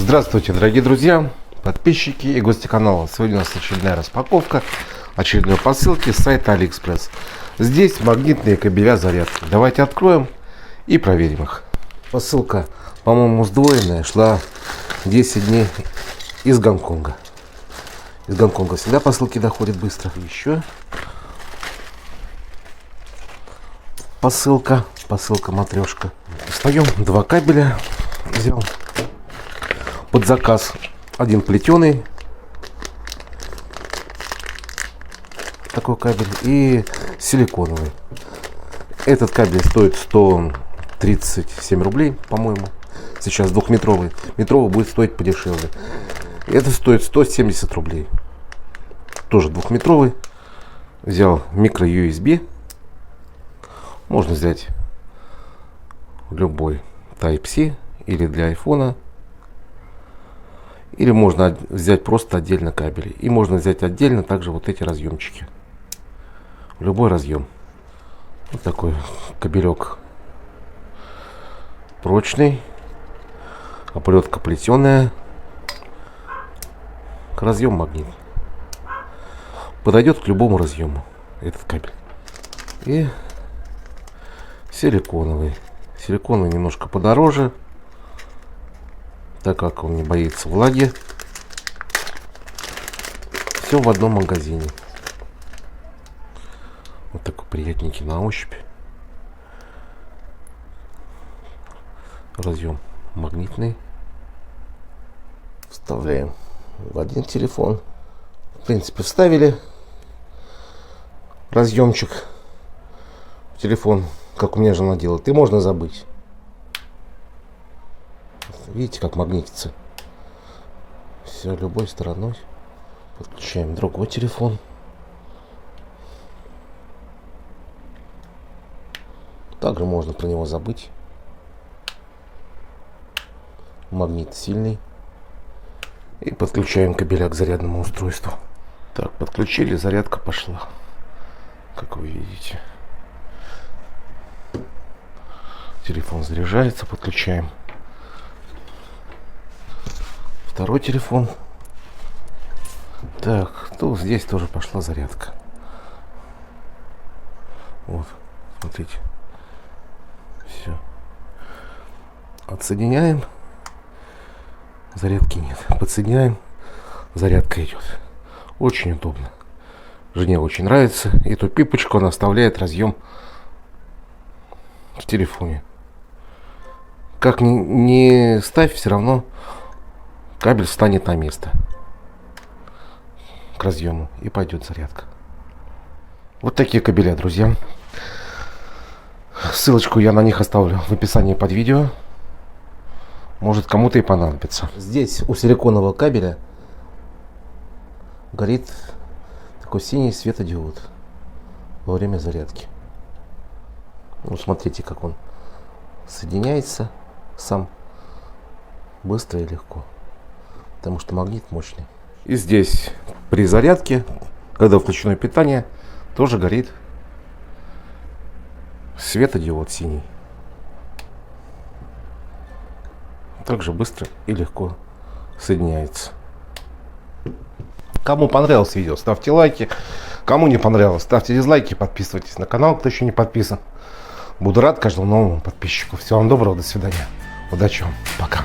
Здравствуйте, дорогие друзья, подписчики и гости канала. Сегодня у нас очередная распаковка очередной посылки с сайта AliExpress. Здесь магнитные кабеля зарядки. Давайте откроем и проверим их. Посылка, по-моему, сдвоенная, шла 10 дней из Гонконга. Из Гонконга всегда посылки доходят быстро. Еще посылка матрешка. Достаем два кабеля. Взял под заказ. Один плетеный, такой кабель, и силиконовый. Этот кабель стоит 137 рублей, по-моему. Сейчас двухметровый. Метровый будет стоить подешевле. Это стоит 170 рублей. Тоже двухметровый. Взял микро USB. Можно взять любой Type-C или для айфона. Или можно взять просто отдельно кабели. И можно взять отдельно также вот эти разъемчики. Любой разъем. Вот такой кабелек. Прочный. Оплетка плетеная. Разъем магнит. Подойдет к любому разъему этот кабель. И силиконовый. Силиконовый немножко подороже, так как он не боится влаги. Все в одном магазине. Вот такой приятненький на ощупь. Разъем магнитный. Вставляем в один телефон. В принципе, вставили разъемчик в телефон, как у меня жена делает, и можно забыть. Видите, как магнитится. Все, любой стороной. Подключаем другой телефон. Также можно про него забыть. Магнит сильный. И подключаем кабеля к зарядному устройству. Так, подключили, зарядка пошла. Как вы видите. Телефон заряжается, подключаем второй телефон. Так, то здесь тоже пошла зарядка. Вот, смотрите. Все. Отсоединяем. Зарядки нет. Подсоединяем. Зарядка идет. Очень удобно. Жене очень нравится. Эту пипочку она вставляет разъем в телефоне. Как не ставь, все равно кабель встанет на место к разъему и пойдет зарядка. Вот такие кабеля, друзья. Ссылочку я на них оставлю в описании под видео. Может, кому-то и понадобится. Здесь у силиконового кабеля горит такой синий светодиод во время зарядки. Ну, смотрите, как он соединяется сам быстро и легко, потому что магнит мощный. И здесь при зарядке, когда включено питание, тоже горит светодиод синий. Также быстро и легко соединяется. Кому понравилось видео, ставьте лайки. Кому не понравилось, ставьте дизлайки, подписывайтесь на канал, кто еще не подписан. Буду рад каждому новому подписчику. Всего вам доброго, до свидания. Удачи вам, пока.